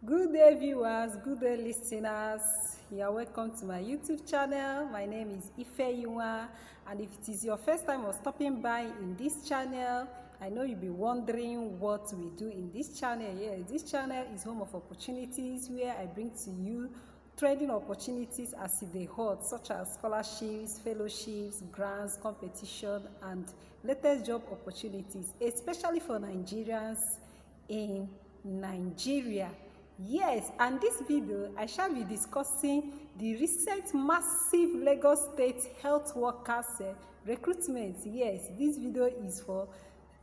Good day viewers, good day listeners. You are welcome to my YouTube channel. My name is Ifeyinwa, and if it is your first time of stopping by in this channel, I know you'll be wondering what we do in this channel. Yes, this channel is home of opportunities where I bring to you trending opportunities as they hot, such as scholarships, fellowships, grants, competition, and latest job opportunities, especially for Nigerians in Nigeria. Yes, and this video I shall be discussing the recent massive Lagos State health workers recruitment. Yes, this video is for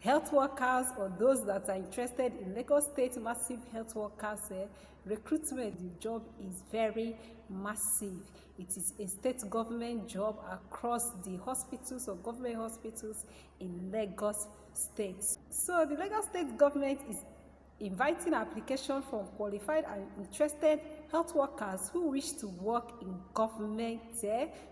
health workers or those that are interested in Lagos State massive health workers recruitment. The job is very massive. It is a state government job across the hospitals or government hospitals in Lagos State. So the Lagos State government is inviting application from qualified and interested health workers who wish to work in government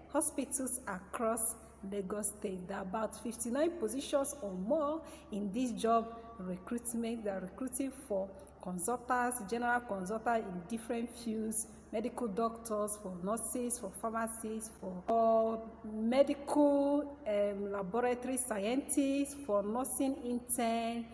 hospitals across Lagos State. There are about 59 positions or more in this job recruitment. They are recruiting for consultants, general consultants in different fields, medical doctors, for nurses, for pharmacists, for medical laboratory scientists, for nursing intern,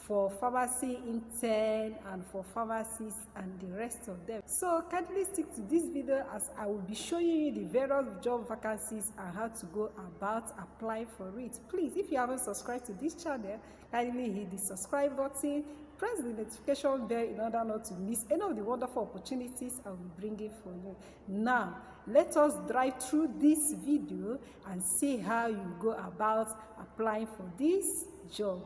for pharmacy intern, and for pharmacists and the rest of them. So kindly stick to this video as I will be showing you the various job vacancies and how to go about applying for it. Please, if you haven't subscribed to this channel, kindly hit the subscribe button, press the notification bell in order not to miss any of the wonderful opportunities I will be bringing for you. Now let us drive through this video and see how you go about applying for this job.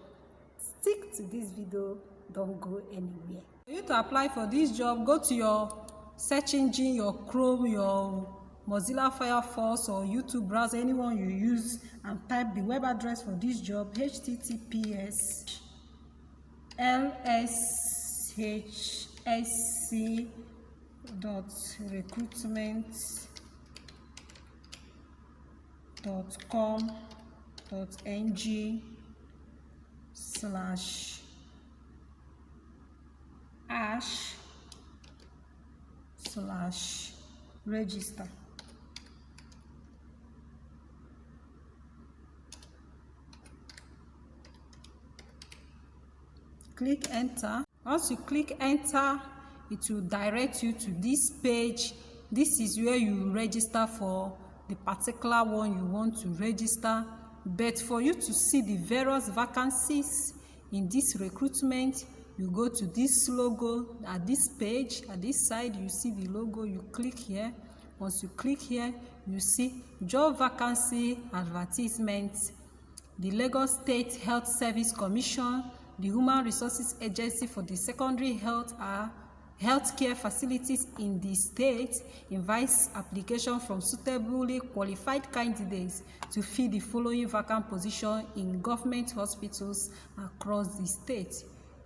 Stick to this video, don't go anywhere. For you to apply for this job, go to your search engine, your Chrome, your Mozilla Firefox or YouTube browser, anyone you use, and type the web address for this job: lshhsc.recruitment.com.ng/register. Click enter. Once you click enter, it will direct you to this page. This is where you register for the particular one you want to register. But for you to see the various vacancies in this recruitment, you go to this logo at this page. At this side, you see the logo. You click here. Once you click here, you see job vacancy advertisements. The Lagos State Health Service Commission, the Human Resources Agency for the Secondary Healthcare Facilities in the state, invites application from suitably qualified candidates to fill the following vacant position in government hospitals across the state.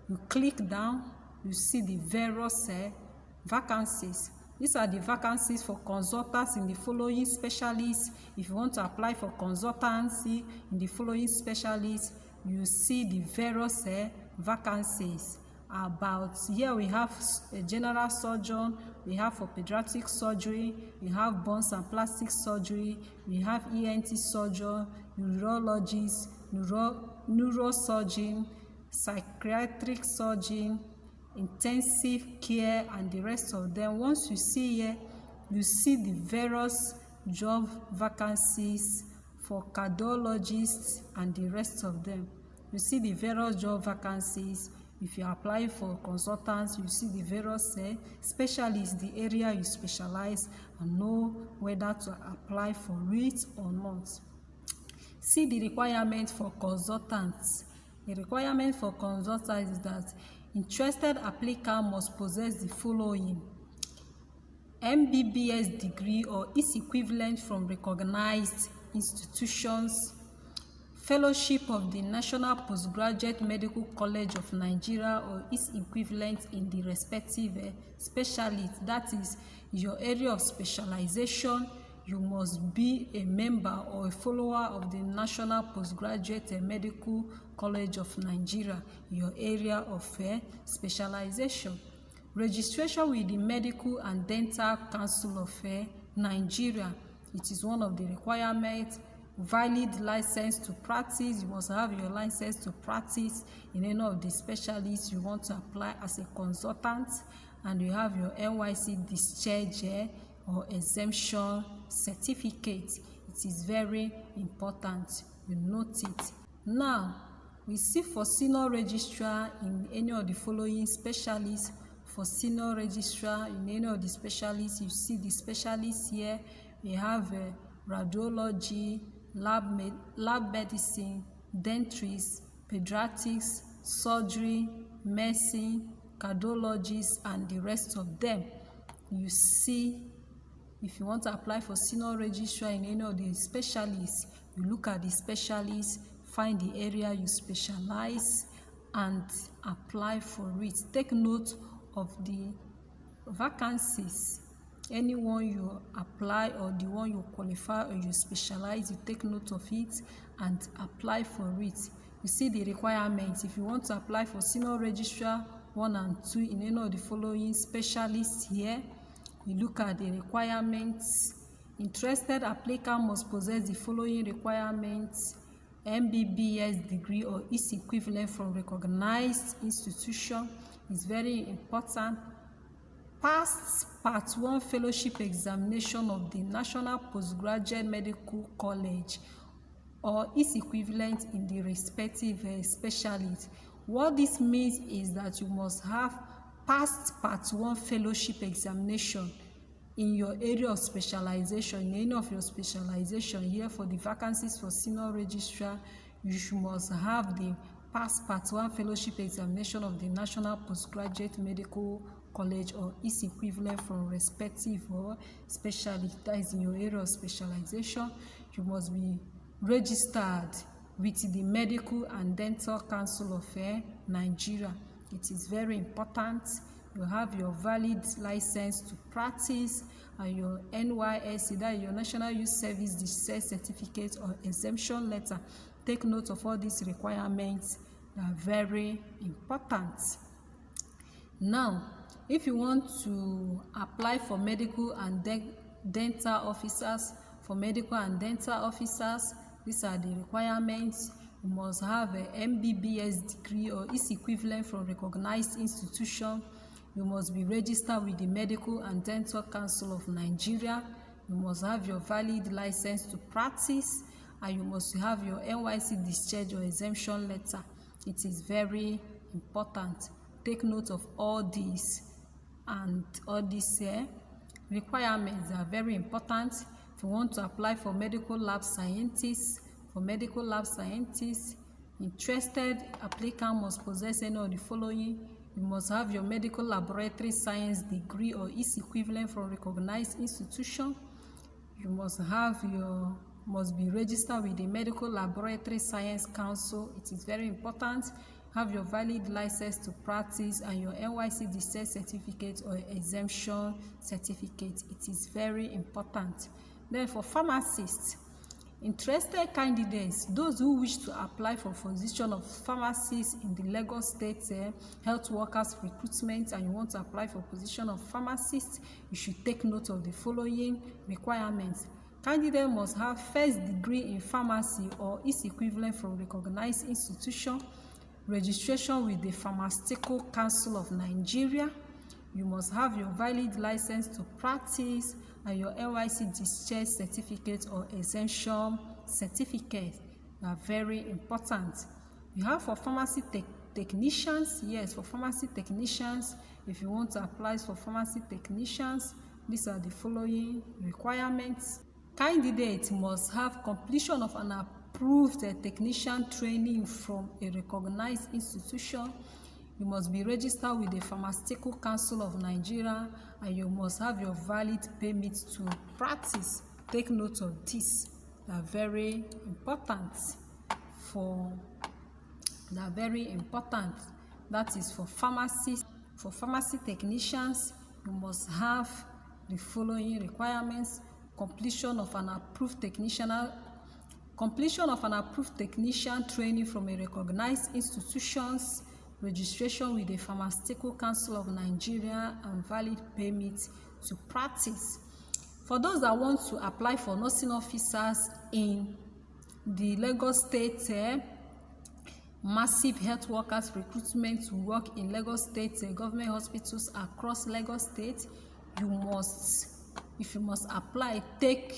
You click down, you see the various vacancies. These are the vacancies for consultants in the following specialists. If you want to apply for consultancy in the following specialists, you see the various vacancies. About here we have a general surgeon, we have for pediatric surgery, we have bones and plastic surgery, we have ENT surgeon, urologist, neurosurgeon, psychiatric surgeon, intensive care, and the rest of them. Once you see here, you see the various job vacancies for cardiologists and the rest of them. You see the various job vacancies. If you apply for consultants, you see the various specialists, the area you specialize, and know whether to apply for it or not. See the requirement for consultants. The requirement for consultants is that interested applicant must possess the following: MBBS degree or its equivalent from recognized institutions, fellowship of the National Postgraduate Medical College of Nigeria or its equivalent in the respective specialty. That is your area of specialization. You must be a member or a follower of the National Postgraduate Medical College of Nigeria, your area of specialization. Registration with the Medical and Dental Council of Nigeria. It is one of the requirements. Valid license to practice. You must have your license to practice in any of the specialties you want to apply as a consultant, and you have your NYC discharge or exemption certificate. It is very important. You note it. Now, we see for senior registrar in any of the following specialists. For senior registrar in any of the specialists, you see the specialists here. We have radiology, lab medicine, dentistry, pediatrics, surgery, medicine, cardiologists, and the rest of them. You see, if you want to apply for senior registrar in any of the specialists, you look at the specialists, find the area you specialize, and apply for it. Take note of the vacancies. Anyone you apply or the one you qualify or you specialize, you take note of it and apply for it. You see the requirements. If you want to apply for senior registrar 1 and 2 in any of the following specialists here, you look at the requirements. Interested applicant must possess the following requirements: MBBS degree or its equivalent from recognized institution. Is very important. Passed Part 1 fellowship examination of the National Postgraduate Medical College or its equivalent in the respective specialty. What this means is that you must have passed Part 1 fellowship examination in your area of specialization, in any of your specialization. Here for the vacancies for senior registrar, you must have the past Part 1 fellowship examination of the National Postgraduate Medical College or its equivalent from respective or specialty. That is in your area of specialization. You must be registered with the Medical and Dental Council of Nigeria. It is very important. You have your valid license to practice and your NYSC, that is your National Youth Service Discharge Certificate or exemption letter. Take note of all these requirements. They are very important. Now, if you want to apply for medical and dental officers, these are the requirements. You must have an MBBS degree or its equivalent from recognized institution. You must be registered with the Medical and Dental Council of Nigeria. You must have your valid license to practice, and you must have your NYC discharge or exemption letter. It is very important. Take note of all these, and all these requirements are very important. If you want to apply for medical lab scientists, interested applicant must possess any of the following. You must have your medical laboratory science degree or its equivalent from recognized institution. You must be registered with the Medical Laboratory Science Council. It is very important. Have your valid license to practice and your NYC discharge certificate or exemption certificate. It is very important. Then for pharmacists, interested candidates, those who wish to apply for position of pharmacist in the Lagos State Health Workers Recruitment, and you want to apply for position of pharmacist, you should take note of the following requirements. Candidate must have first degree in pharmacy or its equivalent from recognized institution, registration with the Pharmaceutical Council of Nigeria. You must have your valid license to practice and your NYC discharge certificate or exemption certificate. They are very important. You have for pharmacy technicians. Yes, for pharmacy technicians, if you want to apply for pharmacy technicians, these are the following requirements. Candidate must have completion of an approved technician training from a recognized institution. You must be registered with the Pharmaceutical Council of Nigeria, and you must have your valid permit to practice. Take note of this. They are very important. That is for pharmacists. For pharmacy technicians, you must have the following requirements: completion of an approved technician training from a recognized institutions, registration with the Pharmaceutical Council of Nigeria, and valid permit to practice. For those that want to apply for nursing officers in the Lagos State Massive Health Workers Recruitment to work in Lagos State government hospitals across Lagos State, if you must apply, take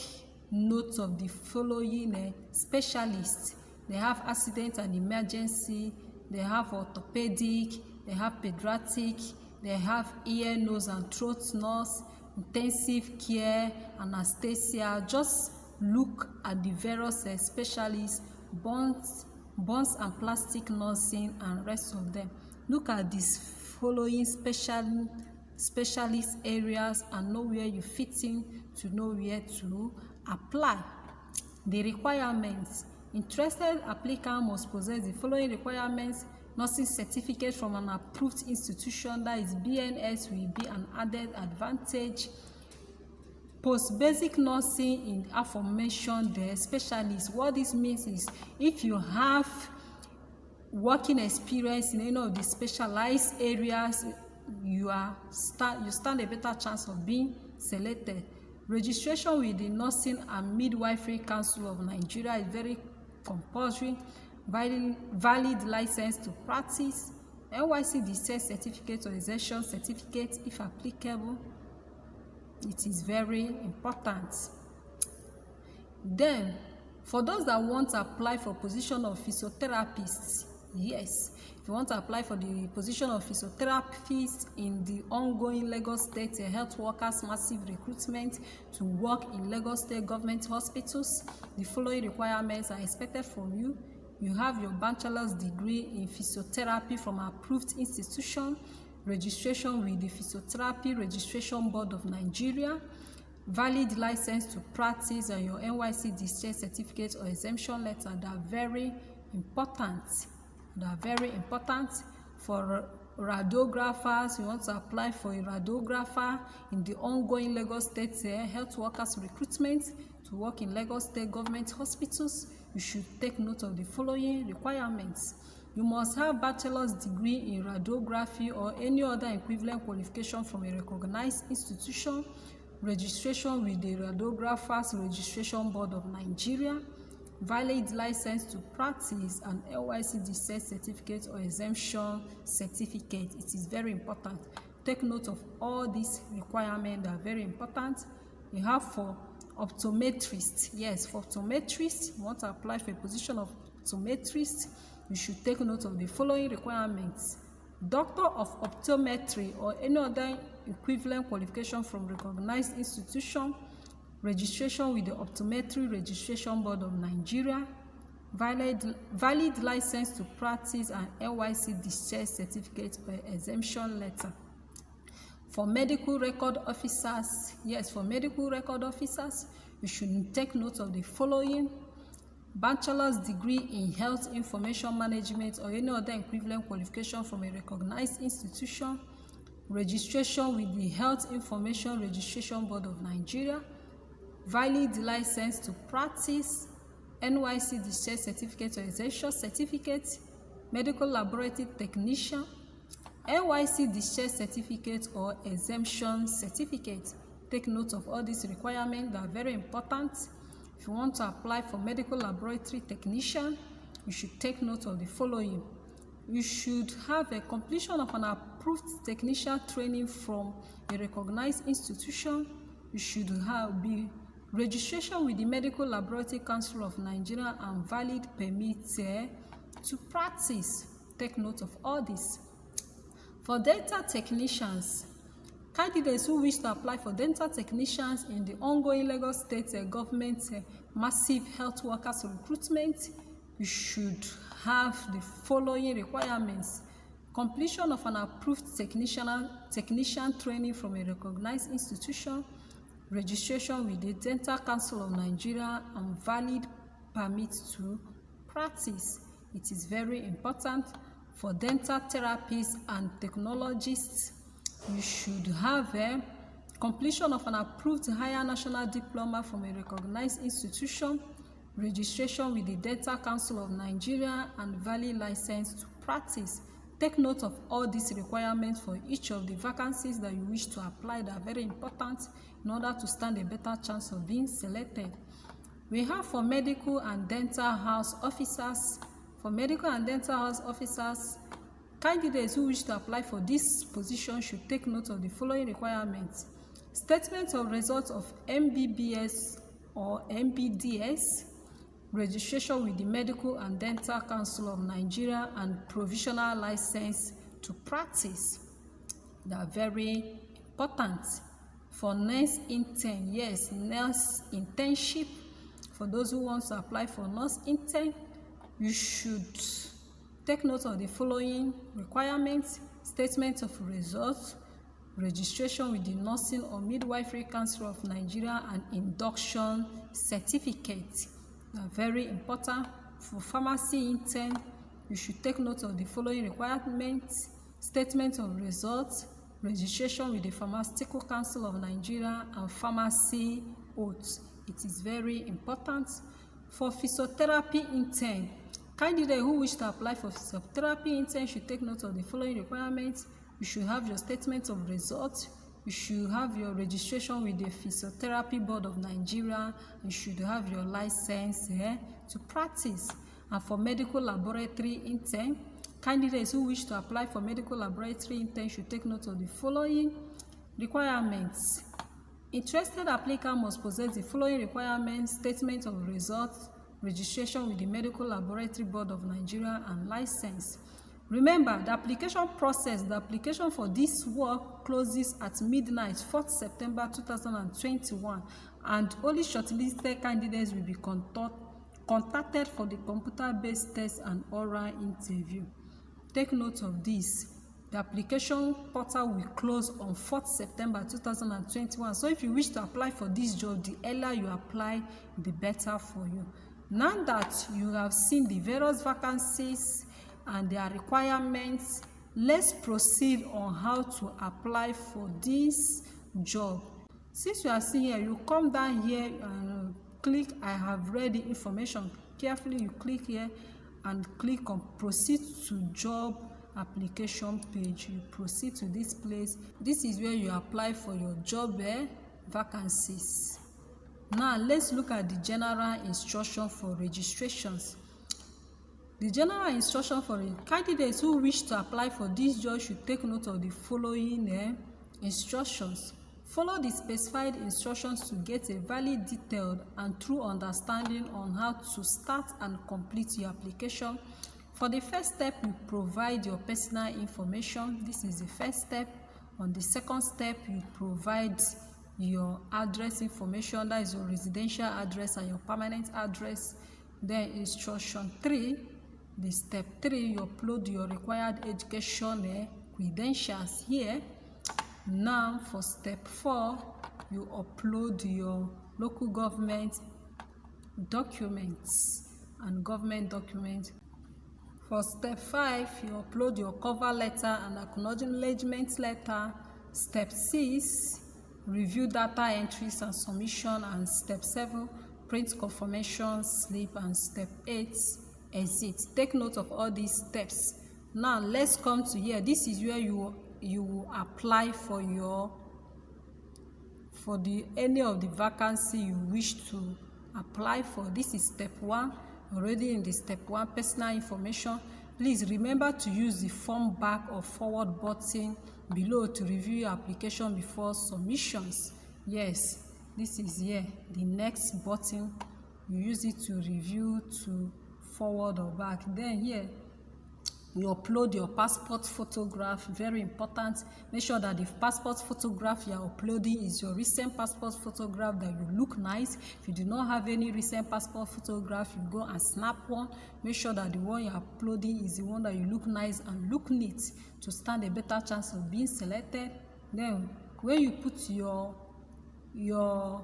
note of the following specialists. They have accident and emergency, they have orthopedic, they have pediatric, they have ear, nose and throat nurse, intensive care, anesthesia. Just look at the various specialists, burns and plastic nursing, and rest of them. Look at these following specialist areas and know where you fit in to know where to apply. The requirements: interested applicant must possess the following requirements: nursing certificate from an approved institution, that is BNS will be an added advantage. Post-basic nursing in aforementioned specialists. What this means is, if you have working experience in any of the specialized areas, you stand a better chance of being selected. Registration with the Nursing and Midwifery Council of Nigeria is very compulsory. Valid license to practice, NYC discharge certificate or exemption certificate if applicable. It is very important. Then, for those that want to apply for position of physiotherapists, yes, if you want to apply for the position of physiotherapist in the ongoing Lagos State Health Workers Massive Recruitment to work in Lagos State government hospitals, the following requirements are expected from you. You have your bachelor's degree in physiotherapy from an approved institution, registration with the Physiotherapy Registration Board of Nigeria, valid license to practice, and your NYC discharge certificate or exemption letter. They are very important. For radiographers, you want to apply for a radiographer in the ongoing Lagos State Health Workers Recruitment to work in Lagos State government hospitals. You should take note of the following requirements. You must have bachelor's degree in radiography or any other equivalent qualification from a recognized institution, registration with the Radiographers Registration Board of Nigeria, valid license to practice, and NYC discharge certificate or exemption certificate. It is very important. Take note of all these requirements that are very important. You have for optometrist. Yes, for optometrist, you want to apply for a position of optometrist, you should take note of the following requirements. Doctor of optometry or any other equivalent qualification from recognized institution, registration with the Optometry Registration Board of Nigeria, valid license to practice, and NYC discharge certificate or exemption letter. For medical record officers, yes, for medical record officers, you should take note of the following: bachelor's degree in health information management or any other equivalent qualification from a recognized institution, registration with the Health Information Registration Board of Nigeria, valid license to practice, NYC discharge certificate or exemption certificate, medical laboratory technician, NYC discharge certificate or exemption certificate. Take note of all these requirements that are very important. If you want to apply for medical laboratory technician, you should take note of the following. You should have a completion of an approved technician training from a recognized institution. You should have registration with the Medical Laboratory Council of Nigeria and valid permit to practice. Take note of all this. For dental technicians, candidates who wish to apply for dental technicians in the ongoing Lagos State government Massive Health Workers Recruitment, you should have the following requirements: completion of an approved technician training from a recognized institution, registration with the Dental Council of Nigeria, and valid permit to practice. It is very important. For dental therapists and technologists, you should have a completion of an approved higher national diploma from a recognized institution, registration with the Dental Council of Nigeria, and valid license to practice. Take note of all these requirements for each of the vacancies that you wish to apply that are very important in order to stand a better chance of being selected. We have for medical and dental house officers. For medical and dental house officers, candidates who wish to apply for this position should take note of the following requirements. Statement of results of MBBS or MBDS, registration with the Medical and Dental Council of Nigeria, and provisional license to practice. They are very important. For nurse intern, yes, nurse internship. For those who want to apply for nurse intern, you should take note of the following requirements: statement of results, registration with the Nursing or Midwifery Council of Nigeria, and induction certificate. They are very important. For pharmacy intern, you should take note of the following requirements: statement of results, registration with the Pharmaceutical Council of Nigeria, and pharmacy oath. It is very important. For physiotherapy intern, candidates who wish to apply for physiotherapy intern should take note of the following requirements. You should have your statement of results. You should have your registration with the Physiotherapy Board of Nigeria. You should have your license to practice. And for medical laboratory intern, candidates who wish to apply for medical laboratory intern should take note of the following requirements. Interested applicant must possess the following requirements: statement of results, registration with the Medical Laboratory Board of Nigeria, and license. Remember, the application process, the application for this work closes at midnight, 4th September 2021, and only shortlisted candidates will be contacted for the computer-based test and oral interview. Take note of this. The application portal will close on 4th September 2021. So if you wish to apply for this job, the earlier you apply, the better for you. Now that you have seen the various vacancies and their requirements, let's proceed on how to apply for this job. Since you are seeing here, you come down here and click I have read the information. Carefully you click here and click on proceed to job application page. You proceed to this place. This is where you apply for your job vacancies. Now let's look at the general instruction for registrations. The general instruction for candidates who wish to apply for this job should take note of the following instructions. Follow the specified instructions to get a valid, detailed, and true understanding on how to start and complete your application. For the first step, you provide your personal information. This is the first step. On the second step, you provide your address information, that is your residential address and your permanent address. Then instruction 3, the step 3, you upload your required education credentials here. Now for step 4, you upload your local government documents and government documents. For step 5, you upload your cover letter and acknowledgement letter. Step 6, review data entries and submission. And step 7, print confirmation slip. And step 8, exit. Take note of all these steps. Now let's come to here. This is where you will apply for any of the vacancy you wish to apply for. This is step 1. Already in the step 1, personal information. Please remember to use the form back or forward button below to review your application before submissions. Yes, this is here. The next button, you use it to review, to forward or back. Then here, you upload your passport photograph. Very important. Make sure that the passport photograph you are uploading is your recent passport photograph, that you look nice. If you do not have any recent passport photograph, you go and snap one. Make sure that the one you are uploading is the one that you look nice and look neat to stand a better chance of being selected. Then when you put your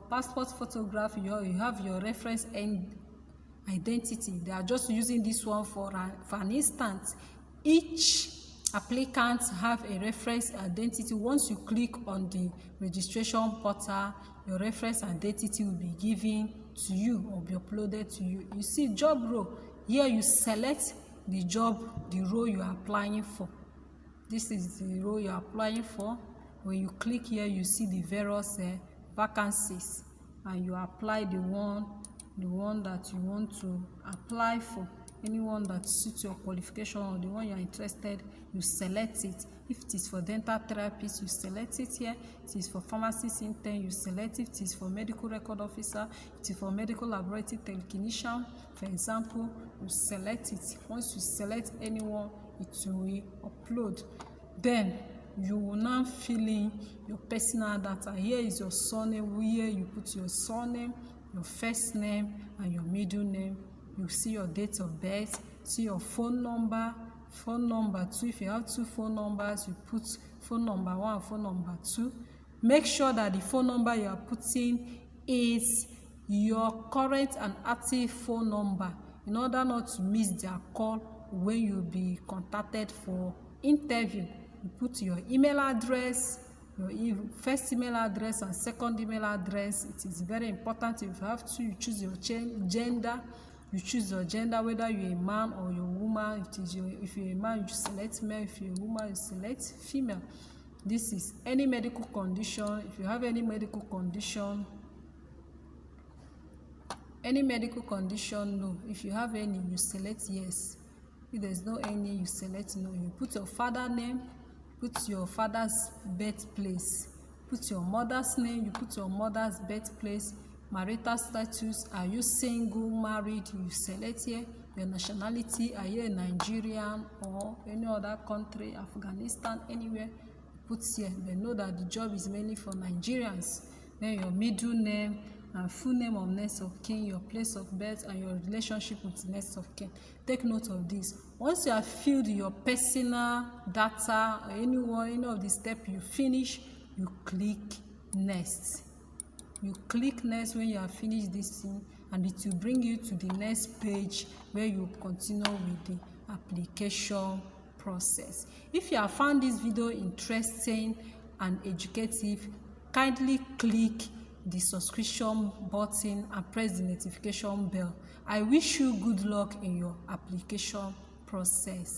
passport photograph, you have your reference and identity. They are just using this one for an instance. Each applicant have a reference identity. Once you click on the registration portal, your reference identity will be given to you or be uploaded to you. You see job role. Here you select the job, the role you are applying for. This is the role you're applying for. When you click here, you see the various vacancies, and you apply the one that you want to apply for. Anyone that suits your qualification or the one you're interested, you select it. If it is for dental therapist, you select it here. If it is for pharmacist intern, you select it. If it is for medical record officer, if it is for medical laboratory technician, for example, you select it. Once you select anyone, it will upload. Then you will now fill in your personal data. Here is your surname. Here you put your surname, your first name, and your middle name. You see your date of birth, see your phone number too. If you have two phone numbers, you put phone number 1 and phone number 2. Make sure that the phone number you are putting is your current and active phone number, in order not to miss their call when you'll be contacted for interview. You put your email address, your first email address and second email address. It is very important. If you have to, you choose your gender. You choose your gender, whether you're a man or you're a woman. If you're a man, you select male. If you're a woman, you select female. This is any medical condition. If you have any medical condition, no. If you have any, you select yes. If there's no any, you select no. You put your father name, put your father's birthplace, put your mother's name, you put your mother's birthplace. Marital status, are you single, married? You select here. Your nationality, are you a Nigerian or any other country, Afghanistan, anywhere, put here. They know that the job is mainly for Nigerians. Then your middle name and full name of next of kin, your place of birth, and your relationship with next of kin. Take note of this. Once you have filled your personal data or any of the steps you finish, you click next. You click next when you have finished this thing, and it will bring you to the next page where you continue with the application process. If you have found this video interesting and educative, kindly click the subscription button and press the notification bell. I wish you good luck in your application process.